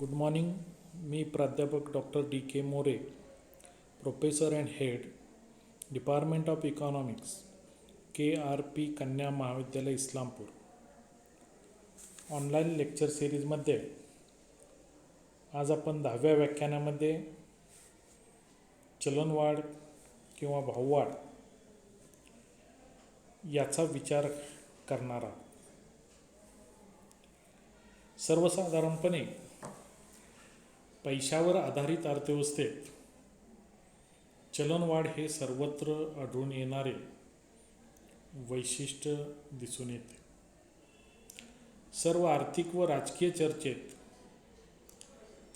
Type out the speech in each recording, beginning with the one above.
Good morning. मी प्राध्यापक doctor D K More, professor and head, department of economics, KRP Kanya महाविद्यालय Islampur. Online lecture सिरीजमध्ये आज आपण 10व्या व्याख्यानामध्ये चलनवाढ किंवा भाववाढ याचा विचार करणार आहोत. सर्वसाधारणपणे पैशावर आधारित अर्थव्यवस्थेत चलनवाढ हे सर्वत्र आढळून येणारे वैशिष्ट्य दिसून येते. सर्व आर्थिक व राजकीय चर्चेत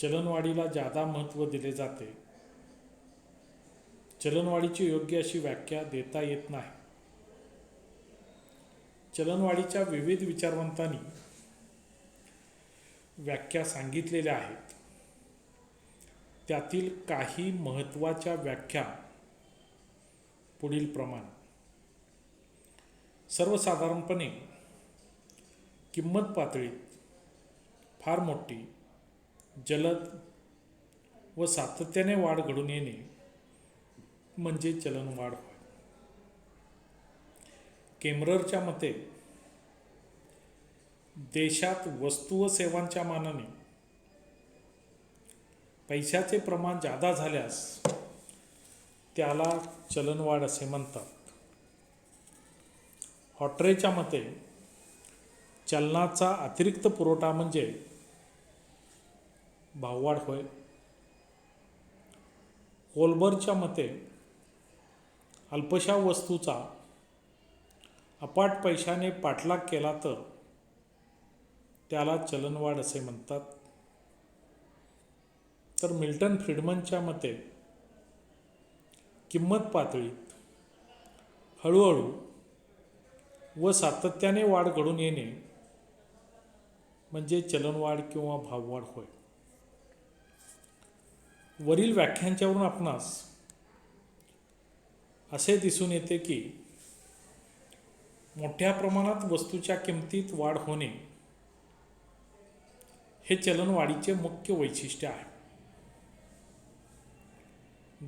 चलनवाढीला जादा महत्त्व दिले जाते. चलनवाढीची योग्य अशी व्याख्या देता येत नाही. चलनवाढीच्या विविध विचारवंतांनी व्याख्या सांगितलेल्या आहेत. त्यातील काही महत्त्वाच्या व्याख्या पुढील प्रमाणे. सर्वसाधारणपणे किंमत पातळीत फार मोठी, जलद व सातत्याने वाढ घडून येणे म्हणजे चलनवाढ होय. केमररच्या मते देशात वस्तू व सेवांच्या मानाने पैशाचे प्रमाण जादा झाल्यास त्याला चलनवाढ असे म्हणतात. हॉटरेच्या मते चलनाचा अतिरिक्त पुरवठा म्हणजे भाववाढ होय. होलबर्गच्या मते अल्पशा वस्तूचा अपाट पैशाने पाठलाग केला तर त्याला चलनवाढ असे म्हणतात. तर मिल्टन फ्रीडमनच्या मते किंमत पातळीत हळूहळू व सातत्याने वाढ घडून येणे म्हणजे चलनवाढ किंवा भाववाढ होय. वरील व्याख्यांच्यावरून आपणास असे दिसून येते की मोठ्या प्रमाणात वस्तूच्या किमतीत वाढ होणे हे चलनवाढीचे मुख्य वैशिष्ट्य आहे.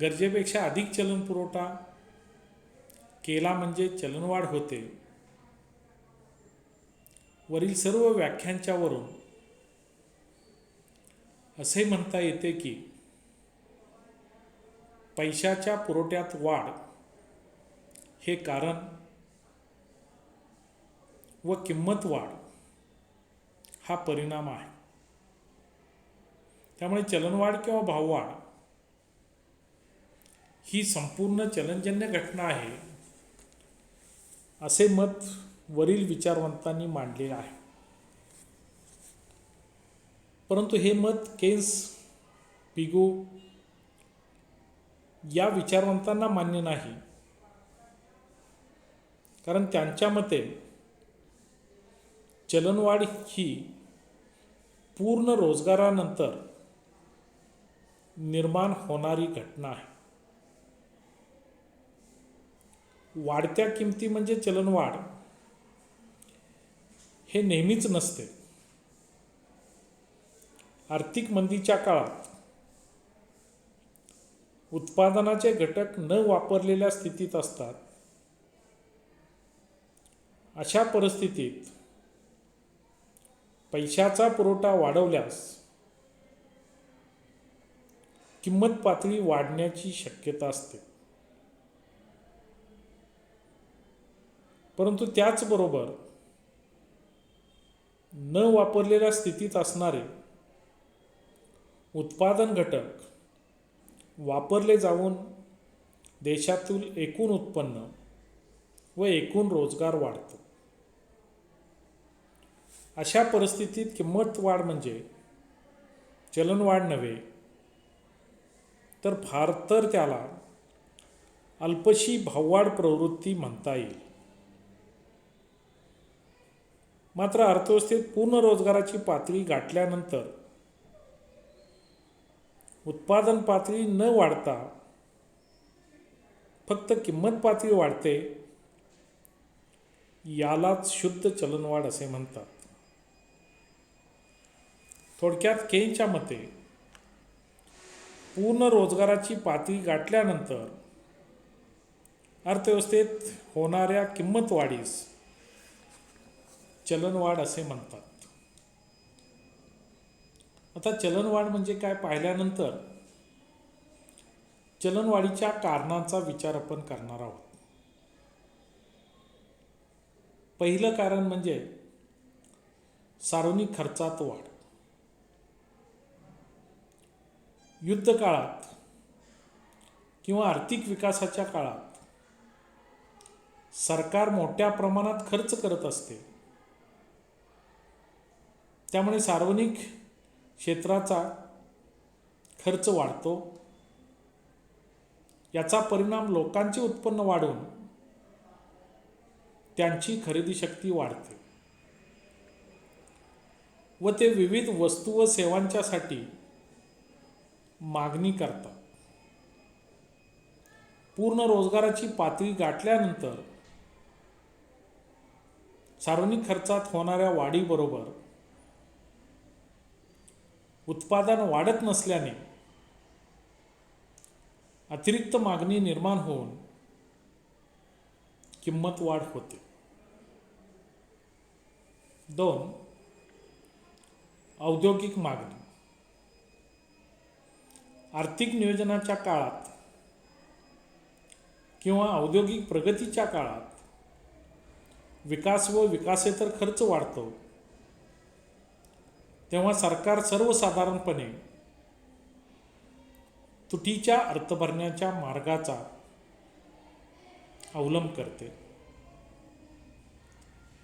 गरजेपेक्षा अधिक चलन पुरवठा केला म्हणजे चलनवाढ होते. वरील सर्व व्याख्यांच्यावरून असे म्हणता येते की पैशाच्या पुरवठ्यात वाढ हे कारण व किंमत वाढ हा परिणाम आहे. त्यामुळे चलनवाढ किंवा भाववाढ ही संपूर्ण चलनजन्य घटना आहे असे मत वरील विचारवंतांनी मांडले आहे. परंतु हे मत केन्स, पिगो या विचारवंतांना मान्य नाही. कारण त्यांच्या मते चलनवाढ ही पूर्ण रोजगारानंतर निर्माण होणारी घटना आहे. वाढत्या किमती म्हणजे चलनवाढ हे नेहमीच नसते. आर्थिक मंदीच्या काळात उत्पादनाचे घटक न वापरलेल्या स्थितीत असतात. अशा परिस्थितीत पैशाचा पुरवठा वाढवल्यास किंमत पातळी वाढण्याची शक्यता असते. परंतु त्याचबरोबर न वापरलेल्या स्थितीत असणारे उत्पादन घटक वापरले जाऊन देशातील एकूण उत्पन्न व एकूण रोजगार वाढतो. अशा परिस्थितीत किंमत वाढ म्हणजे चलनवाढ नव्हे तर फार तर त्याला अल्पशी भाववाढ प्रवृत्ती म्हणता येईल. मात्र अर्थव्यवस्थेत पूर्ण रोजगाराची पातळी गाठल्यानंतर उत्पादन पातळी न वाढता फक्त किंमत पातळी वाढते. यालाच शुद्ध चलनवाढ असे म्हणतात. थोडक्यात केनच्या मते पूर्ण रोजगाराची पातळी गाठल्यानंतर अर्थव्यवस्थेत होणाऱ्या किंमत वाढीस चलनवाढ असे म्हणतात. आता चलनवाढ म्हणजे काय पाहिल्यानंतर चलनवाढीच्या कारणांचा विचार आपण करणार आहोत. पहिलं कारण म्हणजे सार्वजनिक खर्चात वाढ. युद्ध काळात किंवा आर्थिक विकासाच्या काळात सरकार मोठ्या प्रमाणात खर्च करत असते. त्यामुळे सार्वजनिक क्षेत्राचा खर्च वाढतो. याचा परिणाम लोकांचे उत्पन्न वाढून त्यांची खरेदी शक्ती वाढते व ते विविध वस्तू व सेवांच्यासाठी मागणी करतात. पूर्ण रोजगाराची पातळी गाठल्यानंतर सार्वजनिक खर्चात होणाऱ्या वाढीबरोबर उत्पादन वाढत नसल्याने अतिरिक्त मागणी निर्माण होऊन किंमत वाढ होते. 2. औद्योगिक मागणी. आर्थिक नियोजनाच्या काळात किंवा औद्योगिक प्रगतीच्या काळात विकास व विकासेतर खर्च वाढतो, तेव्हा सरकार सर्वसाधारणपणे तुटीच्या अर्थभरण्याच्या मार्गाचा अवलंब करते.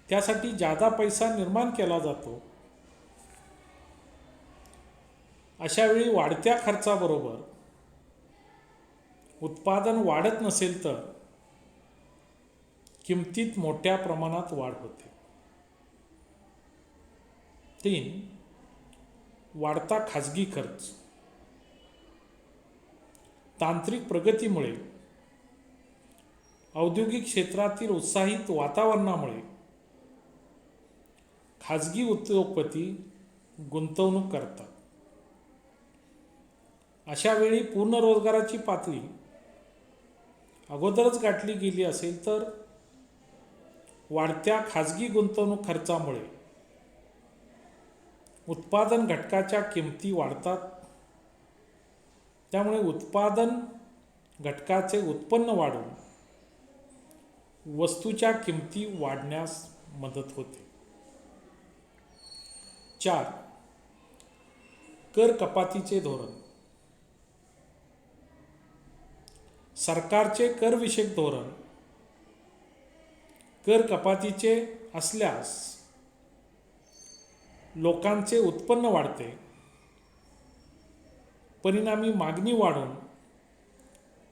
त्यासाठी जादा पैसा निर्माण केला जातो. अशावेळी वाढत्या खर्चाबरोबर उत्पादन वाढत नसेल तर किमतीत मोठ्या प्रमाणात वाढ होते. 3. वाढता खाजगी खर्च. तांत्रिक प्रगतीमुळे औद्योगिक क्षेत्रातील उत्साहित वातावरणामुळे खाजगी उद्योगपती गुंतवणूक करतात. अशा वेळी पूर्ण रोजगाराची पातळी अगोदरच गाठली गेली असेल तर वाढत्या खाजगी गुंतवणूक खर्चामुळे उत्पादन घटकाच्या किमती वाढतात. त्यामुळे उत्पादन घटकाचे उत्पन्न वाढून वस्तूच्या किमती वाढण्यास मदत होते. 4. कर कपातीचे धोरण. सरकारचे करविषयक धोरण कर कपातीचे असल्यास लोकांचे उत्पन्न वाढते, परिणामी मागणी वाढून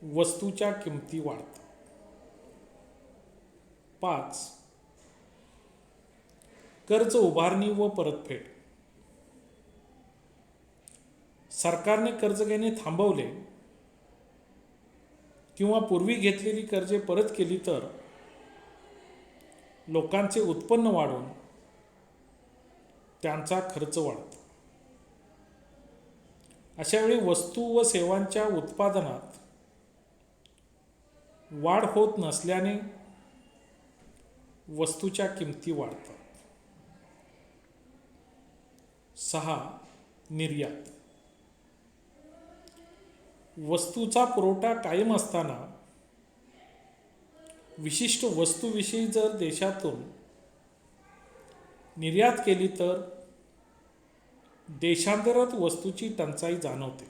वस्तूच्या किमती वाढतात. 5. कर्ज उभारणी व परतफेड. सरकारने कर्ज घेणे थांबवले किंवा पूर्वी घेतलेली कर्जे परत केली तर लोकांचे उत्पन्न वाढून त्यांचा खर्च वाढतो. अशावेळी वस्तू व सेवांच्या उत्पादनात वाढ होत नसल्याने वस्तूच्या किमती वाढतात. 6. निर्यात. वस्तूचा पुरवठा कायम असताना विशिष्ट वस्तूविषयी जर देशातून निर्यात केली तर देशांतर्गत वस्तूची टंचाई जाणवते.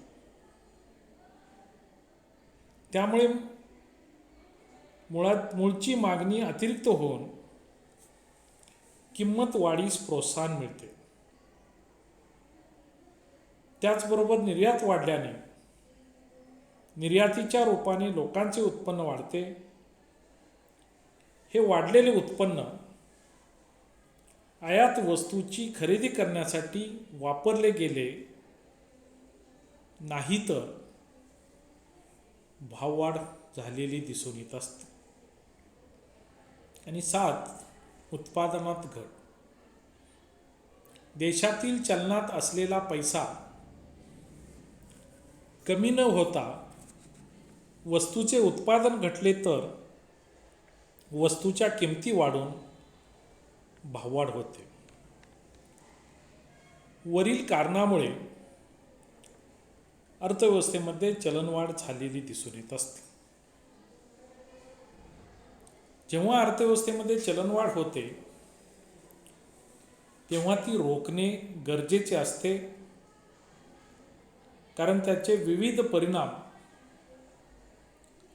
त्यामुळे मूळची मागणी अतिरिक्त होऊन किंमत वाढीस प्रोत्साहन मिळते. त्याचबरोबर निर्यात वाढल्याने निर्यातीच्या रूपाने लोकांचे उत्पन्न वाढते. हे वाढलेले उत्पन्न आयात वस्तूची खरेदी करण्यासाठी वापरले गेले नाही तर भाववाढ झालेली दिसून येत असते. आणि 7. उत्पादनात घट. देशातील चलनात असलेला पैसा कमी न होता वस्तूचे उत्पादन घटले तर वस्तूच्या किमती वाढून भाववाढ होते. वरील कारणामुळे अर्थव्यवस्थेमध्ये चलनवाढ झालेली दिसून येत असते. जेव्हा अर्थव्यवस्थेमध्ये चलनवाढ होते तेव्हा ती रोखणे गरजेचे असते, कारण त्याचे विविध परिणाम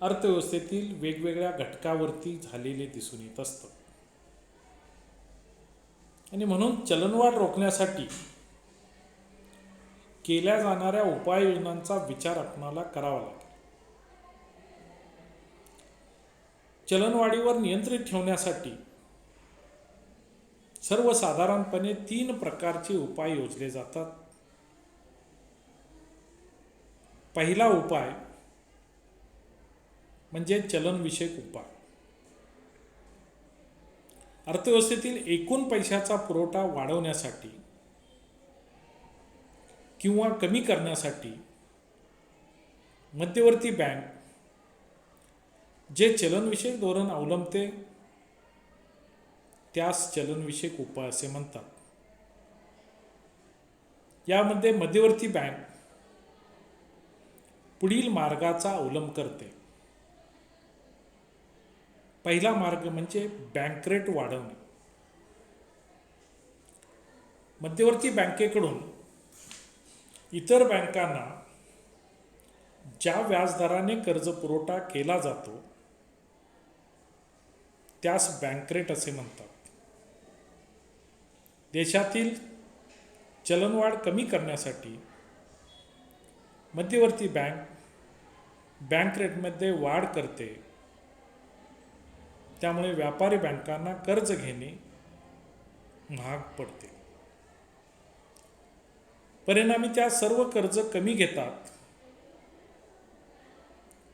अर्थव्यवस्थेतील वेगवेगळ्या घटकावरती झालेले दिसून येत असतात. आणि म्हणून चलनवाढ रोखण्यासाठी केल्या जाणाऱ्या उपाययोजनांचा विचार आपणाला करावा लागेल. चलनवाढीवर नियंत्रित ठेवण्यासाठी सर्वसाधारणपणे 3 प्रकारचे उपाय योजले जातात. पहिला उपाय म्हणजे चलनविषयक उपाय. अर्थव्यवस्थेतील एकूण पैशाचा पुरवठा वाढवण्यासाठी किंवा कमी करण्यासाठी मध्यवर्ती बँक जे चलनविषयक धोरण अवलंबते त्यास चलनविषयक उपाय असे म्हणतात. यामध्ये मध्यवर्ती बँक पुढील मार्गाचा अवलंब करते. पहिला मार्ग म्हणजे बँक रेट वाढवणे. मध्यवर्ती बँकेकडून इतर बँकांना ज्या व्याजदराने कर्ज पुरवठा केला जातो त्यास बँक रेट असे म्हणतात. देशातील चलनवाढ कमी करण्यासाठी मध्यवर्ती बँक रेटमध्ये वाढ करते. त्यामुळे व्यापारी बँकांना कर्ज घेणे महाग पडते. परिणामी त्या सर्व कर्ज कमी घेतात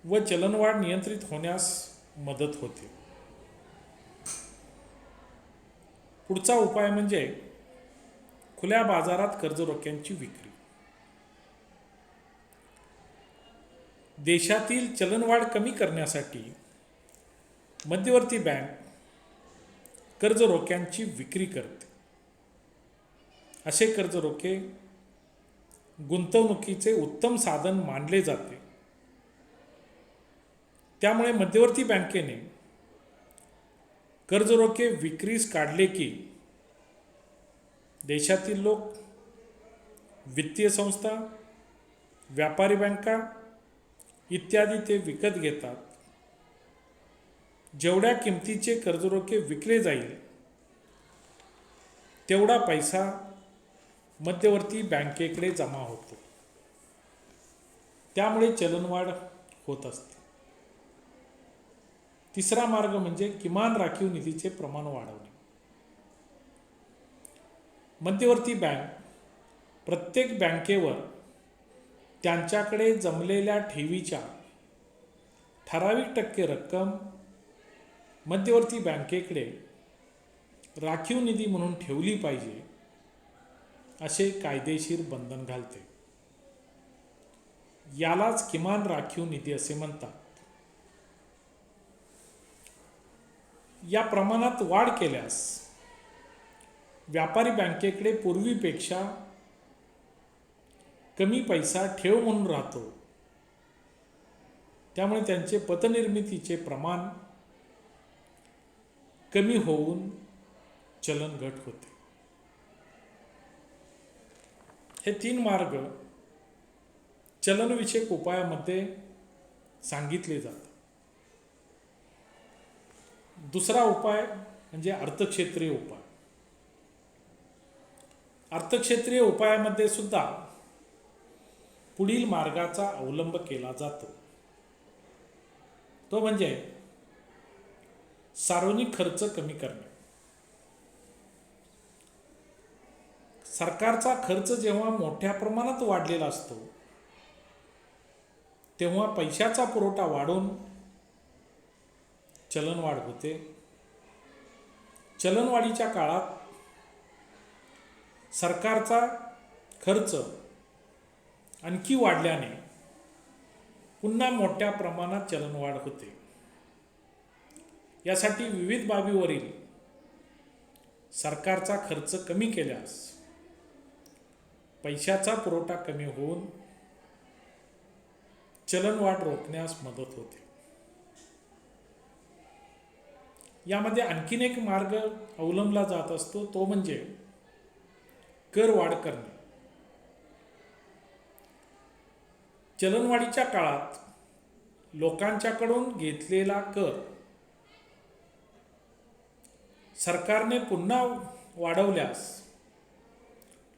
व चलनवाढ नियंत्रित होण्यास मदत होते. पुढचा उपाय म्हणजे खुल्या बाजारात कर्ज रोख्यांची विक्री. देशातील चलनवाढ कमी करण्यासाठी मध्यवर्ती बँक कर्ज रोख्यांची विक्री करते. असे कर्ज रोखे गुंतवणुकीचे उत्तम साधन मानले जाते. त्यामुळे मध्यवर्ती बँकेने कर्ज रोखे विक्रीस काढले की देशातील लोक, वित्तीय संस्था, व्यापारी बँका इत्यादी ते विकत घेतात. जेवढ्या किमतीचे कर्ज रोखे विकले जाईल तेवढा पैसा मध्यवर्ती बँकेकडे जमा होतो. त्यामुळे चलनवाढ होत असते. तिसरा मार्ग म्हणजे किमान राखीव निधीचे प्रमाण वाढवणे. मध्यवर्ती बँक प्रत्येक बँकेवर त्यांच्याकडे जमलेल्या ठेवीच्या ठराविक टक्के रक्कम मध्यवर्ती बँकेकडे राखीव निधी म्हणून ठेवली पाहिजे असे कायदेशीर बंधन घालते. यालाच किमान राखीव निधी असे म्हणतात. या प्रमाणात वाढ केल्यास व्यापारी बँकेकडे पूर्वीपेक्षा कमी पैसा ठेव म्हणून राहतो. त्यामुळे त्यांचे पतनिर्मितीचे प्रमाण कमी होऊन चलन घट होते. हे 3 मार्ग चलनविषयक उपायामध्ये सांगितले जातात. दुसरा उपाय म्हणजे अर्थक्षेत्रीय उपाय. अर्थक्षेत्रीय उपायामध्ये सुद्धा पुढील मार्गाचा अवलंब केला जातो. तो म्हणजे सार्वजनिक खर्च कमी करणे. सरकारचा खर्च जेव्हा मोठ्या प्रमाणात वाढलेला असतो तेव्हा पैशाचा पुरवठा वाढून चलनवाढ होते. चलनवाढीच्या काळात सरकारचा खर्च आणखी वाढल्याने पुन्हा मोठ्या प्रमाणात चलनवाढ होते. यासाठी विविध बाबीवरील सरकारचा खर्च कमी केल्यास पैशाचा पुरवठा कमी होऊन चलनवाढ रोखण्यास मदत होते. यामध्ये आणखीन एक मार्ग अवलंबला जात असतो, तो म्हणजे करवाढ करणे. चलनवाढीच्या काळात लोकांच्याकडून घेतलेला कर सरकारने पुन्हा वाढवल्यास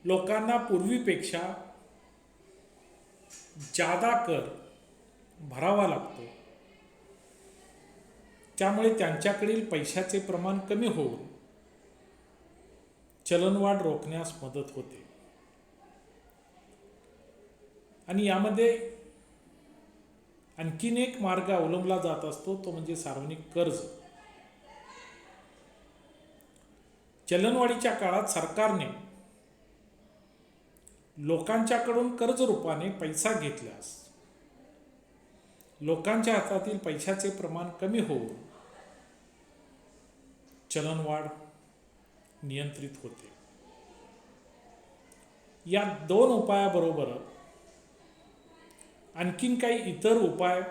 लोकांना पूर्वीपेक्षा जादा कर भरावा लागतो. त्यामुळे त्यांच्याकडील पैशाचे प्रमाण कमी होऊन चलनवाढ रोखण्यास मदत होते. आणि यामध्ये आणखीन एक मार्ग अवलंबला जात असतो, तो म्हणजे सार्वजनिक कर्ज. चलनवाढीच्या काळात सरकारने लोकांच्याकडून कर्ज रूपाने पैसा घेतल्यास लोकांच्या हातातील पैशाचे प्रमाण कमी होऊन चलनवाढ नियंत्रित होते. या दोन उपायाबरोबर आणखीन काही इतर उपाय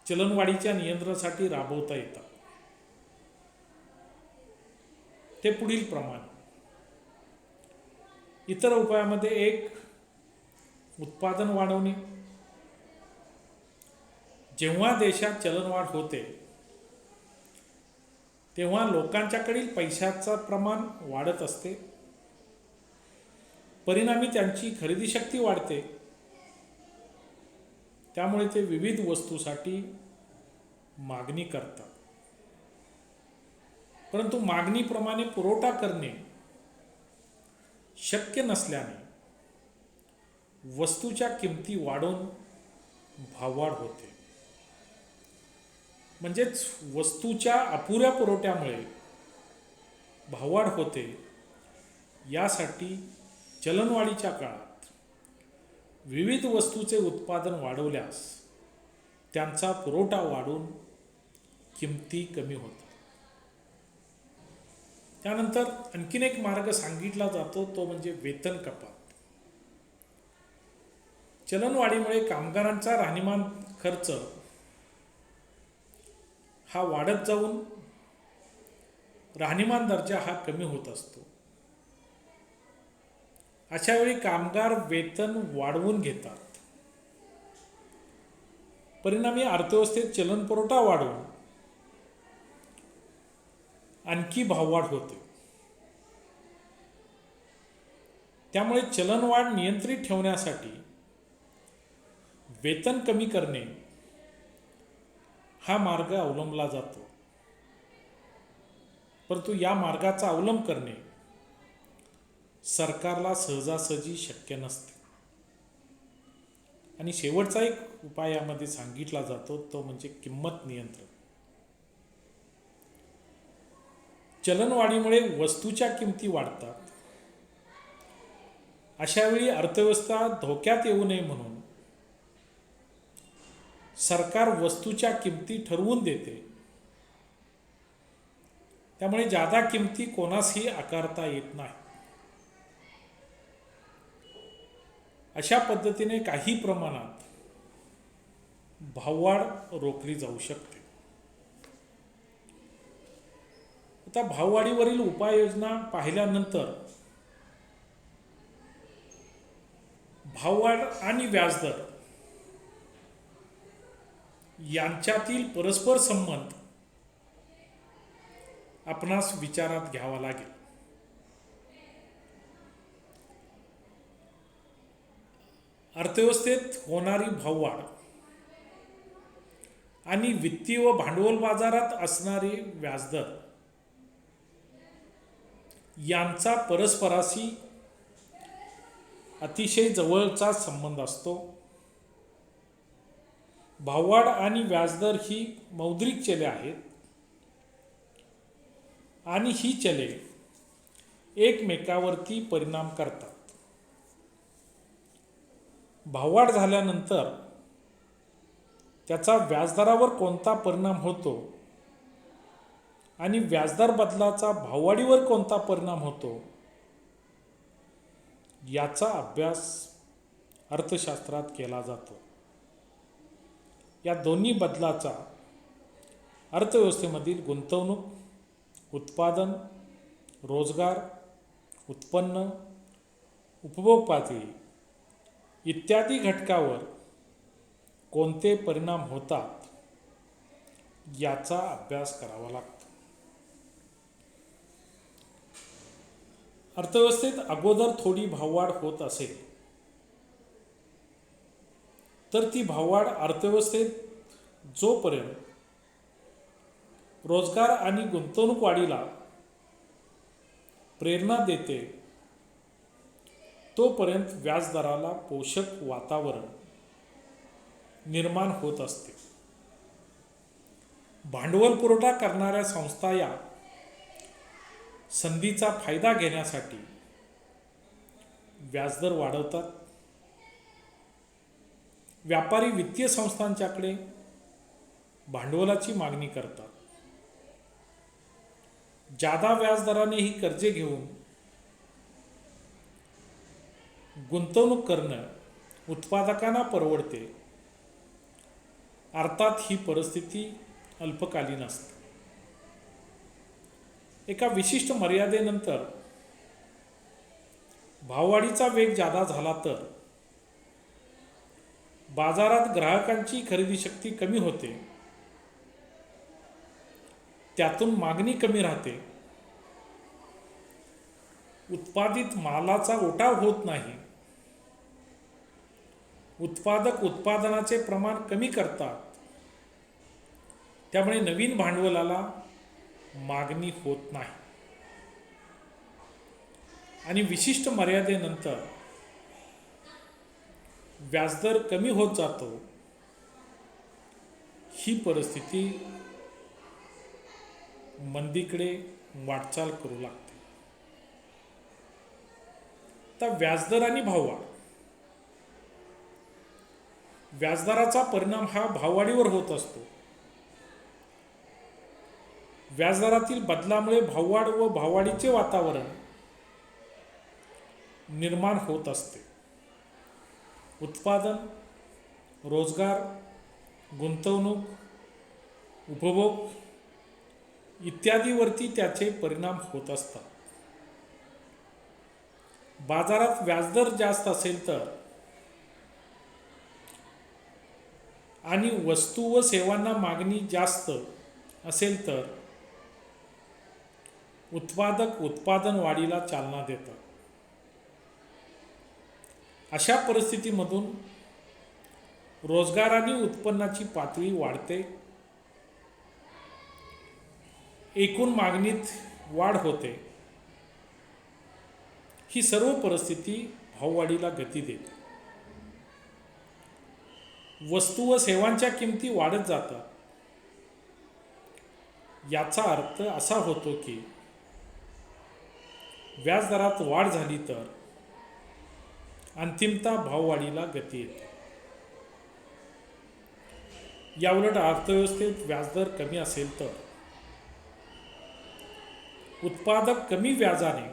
चलनवाढीच्या नियंत्रणासाठी राबवता येतात. ते पुढील प्रमाणे. इतर उपायामध्ये एक, उत्पादन वाढवणे. जेव्हा देशात चलनवाढ होते तेव्हा लोकांच्याकडील पैशाचं प्रमाण वाढत असते. परिणामी त्यांची खरेदी शक्ती वाढते. त्यामुळे ते विविध वस्तूसाठी मागणी करतात. परंतु मागणीप्रमाणे पुरवठा करणे शक्य नसल्याने वस्तूच्या किमती वाढून भाववाढ होते. म्हणजेच वस्तूच्या अपुऱ्या पुरवठ्यामुळे भाववाढ होते. यासाठी चलनवाढीच्या काळात विविध वस्तूचे उत्पादन वाढवल्यास त्यांचा पुरवठा वाढून किमती कमी होतात. त्यानंतर आणखीन एक मार्ग सांगितला जातो, तो म्हणजे वेतन कपात. चलनवाढीमुळे कामगारांचा राहणीमान खर्च हा वाढत जाऊन राहणीमान दर्जा हा कमी होत असतो. अशा वेळी कामगार वेतन वाढवून घेतात. परिणामी अर्थव्यवस्थेत चलन पुरवठा वाढून आणखी भाववाढ होते. त्यामुळे चलनवाढ नियंत्रित ठेवण्यासाठी वेतन कमी करणे हा मार्ग अवलंबला जातो. परंतु या मार्गाचा अवलंब करणे सरकारला सहजासहजी शक्य नसते. आणि शेवटचा एक उपाय यामध्ये सांगितला जातो, तो म्हणजे किंमत नियंत्रण. चलनवाढीमुळे वस्तूच्या किमती वाढतात. अशा वेळी अर्थव्यवस्था धोक्यात येऊ नये म्हणून सरकार वस्तूच्या किमती ठरवून देते. त्यामुळे जादा किमती कोणासही आकारता येत नाही. अशा पद्धतीने काही प्रमाणात भाववाढ रोखली जाऊ शकते. आता भाववाढीवरील उपाययोजना पाहिल्यानंतर भाववाढ आणि व्याजदर यांच्यातील परस्पर संबंध आपणास विचारात घ्यावा लागेल. अर्थव्यवस्थेत होणारी भाववाढ आणि वित्तीय व भांडवल बाजारात असणारे व्याजदर यांचा परस्पराशी अतिशय जवळचा संबंध असतो. भाववाढ आणि व्याजदर ही मौद्रिक चले आहेत आणि ही चले एकमेकावरती परिणाम करतात. भाववाढ झाल्यानंतर त्याचा व्याजदरावर कोणता परिणाम होतो आणि व्याजदर बदलाचा भाववाढीवर कोणता परिणाम होतो याचा अभ्यास अर्थशास्त्रात केला जातो. या दोन्ही बदलाचा अर्थव्यवस्थेमधील गुंतवणूक, उत्पादन, रोजगार, उत्पन्न, उपभोग पातळी इत्यादी घटकावर कोणते परिणाम होतात याचा अभ्यास करावा लागतो. अर्थव्यवस्थेत अगोदर थोडी भाववाढ होत असेल तर ती भाववाढ अर्थव्यवस्थेत जोपर्यंत रोजगार आणि गुंतवणूक वाढीला प्रेरणा देते तोपर्यंत व्याजदराला पोषक वातावरण निर्माण होत असते. भांडवल पुरवठा करणाऱ्या संस्था या संधीचा फायदा घेण्यासाठी व्याजदर वाढवतात. व्यापारी वित्तीय संस्थांच्याकडे भांडवलाची मागणी करतात. जादा व्याजदराने ही कर्जे घेऊन गुंतवणूक करणं उत्पादकांना परवडते. अर्थात ही परिस्थिती अल्पकालीन असते. एका विशिष्ट मर्यादेनंतर भाववाढीचा वेग जादा झाला तर बाजारात ग्राहकांची खरेदी शक्ती कमी होते. त्यातून मागणी कमी राहते. उत्पादित मालाचा उठाव होत नाही. उत्पादक उत्पादनाचे प्रमाण कमी करतात. त्यामुळे नवीन भांडवलाला मागणी होत नाही आणि विशिष्ट मर्यादेनंतर व्याजदर कमी होत जातो. ही परिस्थिती मंदीकडे वाटचाल करू लागते. तर व्याजदर आणि भाववाढ, व्याजदराचा परिणाम हा भाववाढीवर होत असतो. व्याजदरातील बदलामुळे भाववाढ व भाववाढीचे वातावरण निर्माण होत असते. उत्पादन, रोजगार, गुंतवणूक, उपभोग इत्यादीवरती त्याचे परिणाम होत असतात. बाजारात व्याजदर जास्त असेल तर आणि वस्तू व सेवांना मागणी जास्त असेल तर उत्पादक उत्पादन वाढीला चालना देतात. अशा परिस्थितीमधून रोजगार आणि उत्पन्नाची पातळी वाढते. एकूण मागणीत वाढ होते. ही सर्व परिस्थिती भाववाढीला गती देते. वस्तू व सेवांच्या किमती वाढत जातात. याचा अर्थ असा होतो की व्याजदरात वाढ झाली तर अंतिमतः भाववाढीला गती येते. याउलट अर्थव्यवस्थेत व्याजदर कमी असेल तर उत्पादक कमी व्याजाने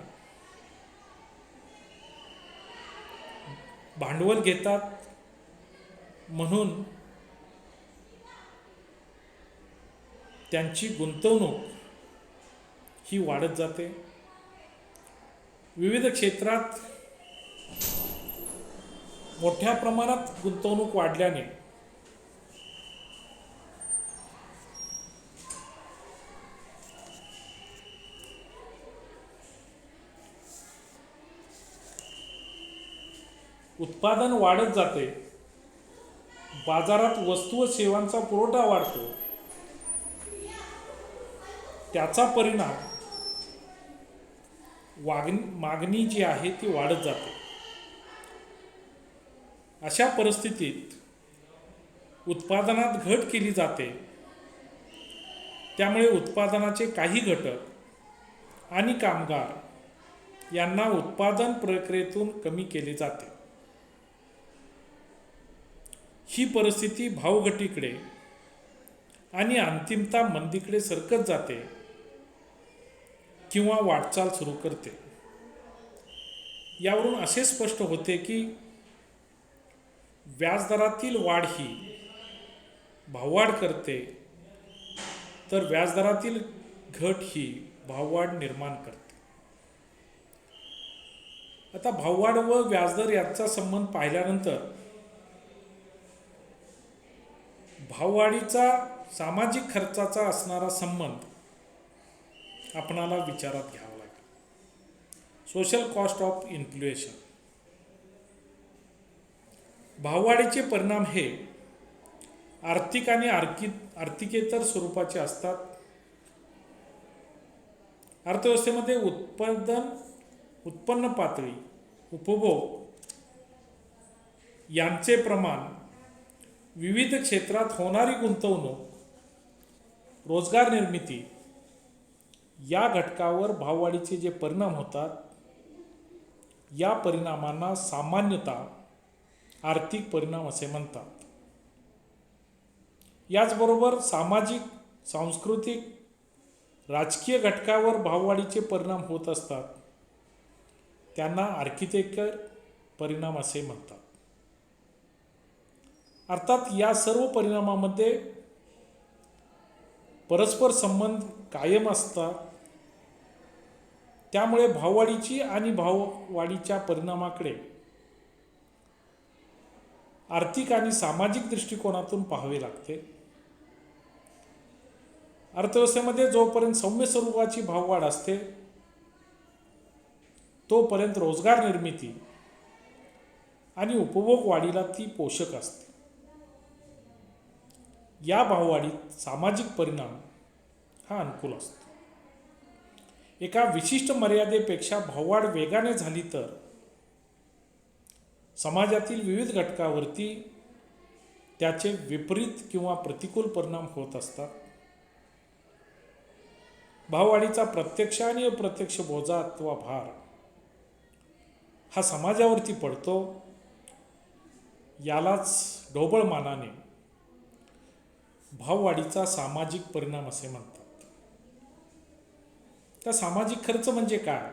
भांडवल घेतात. म्हणून त्यांची गुंतवणूक ही वाढत जाते. विविध क्षेत्रात मोठ्या प्रमाणात गुंतवणूक वाढल्याने उत्पादन वाढत जाते. बाजारात वस्तू व सेवांचा पुरवठा वाढतो. त्याचा परिणाम मागणी जी आहे ती वाढत जाते. अशा परिस्थितीत उत्पादनात घट केली जाते. त्यामुळे उत्पादनाचे काही घटक आणि कामगार यांना उत्पादन प्रक्रियेतून कमी केले जाते. ही परिस्थिती भावघटीकडे आणि अंतिमतः मंदीकडे सरकत जाते किंवा वाटचाल सुरू करते. यावरून असे स्पष्ट होते की व्याजदरातील वाढ ही भाववाढ करते, तर व्याजदरातील घट ही भाववाढ निर्माण करते. आता भाववाढ व व्याजदर याचा संबंध पाहिल्यानंतर भाववाढीचा सामाजिक खर्चाचा असणारा संबंध आपणाला विचारात घ्यावा लागेल. Social cost of inflation. भाववाढीचे परिणाम हे आर्थिक आणि आर्थिकेतर स्वरूपाचे असतात. अर्थव्यवस्थेमध्ये उत्पन्न पातळी, उपभोग यांचे प्रमाण, विविध क्षेत्रात होणारी गुंतवणूक, रोजगार निर्मिती या घटकावर भाववाढीचे जे परिणाम होतात, या परिणामांना सामान्यतः आर्थिक परिणाम असे म्हणतात. याचबरोबर सामाजिक, सांस्कृतिक, राजकीय घटकावर भाववाढीचे परिणाम होत असतात, त्यांना आर्थिकेतर परिणाम असे म्हणतात. अर्थात या सर्व परिणामामध्ये परस्पर संबंध कायम असतात. त्यामुळे भाववाढीची आणि भाववाढीच्या परिणामाकडे आर्थिक आणि सामाजिक दृष्टिकोनातून पाहावे लागते. अर्थव्यवस्थेमध्ये जोपर्यंत सौम्य स्वरूपाची भाववाढ असते, तोपर्यंत रोजगार निर्मिती आणि उपभोग वाढीला ती पोषक असते. या भाववाढीत सामाजिक परिणाम हा अनुकूल असतो. एका विशिष्ट मर्यादेपेक्षा भाववाढ वेगाने झाली तर समाजातील विविध घटकावरती त्याचे विपरीत किंवा प्रतिकूल परिणाम होत असतात. भाववाढीचा प्रत्यक्ष आणि अप्रत्यक्ष बोजा अथवा भार हा समाजावरती पडतो. यालाच ढोबळमानाने भाववाढीचा सामाजिक परिणाम असे म्हणतात. त्या सामाजिक खर्च म्हणजे काय?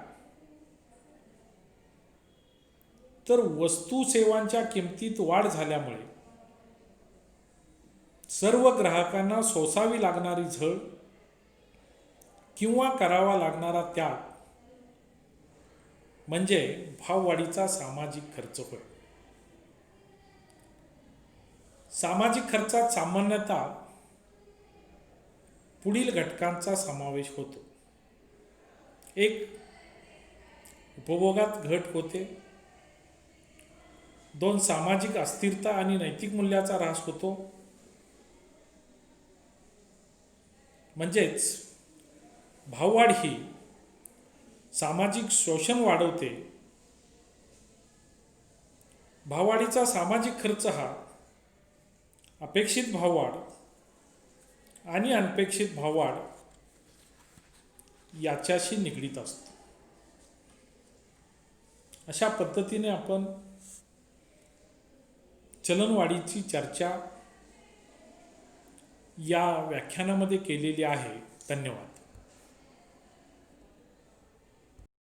तर वस्तू सेवांच्या किमतीत वाढ झाल्यामुळे सर्व ग्राहकांना सोसावी लागणारी झळ किंवा करावा लागणारा त्याग म्हणजे भाववाढीचा सामाजिक खर्च होय. सामाजिक खर्चात सामान्यतः पुढील घटकांचा समावेश होतो. 1. उपभोगात घट होते. 2. सामाजिक अस्थिरता आणि नैतिक मूल्याचा ऱ्हास होतो. म्हणजेच भाववाढ ही सामाजिक शोषण वाढवते. भाववाढीचा सामाजिक खर्च हा अपेक्षित भाववाढ आणि अनपेक्षित भाववाढ याच्याशी निगडीत असतो. अशा पद्धतीने आपण चलनवाढीची चर्चा या व्याख्यानामध्ये केलेली आहे. धन्यवाद.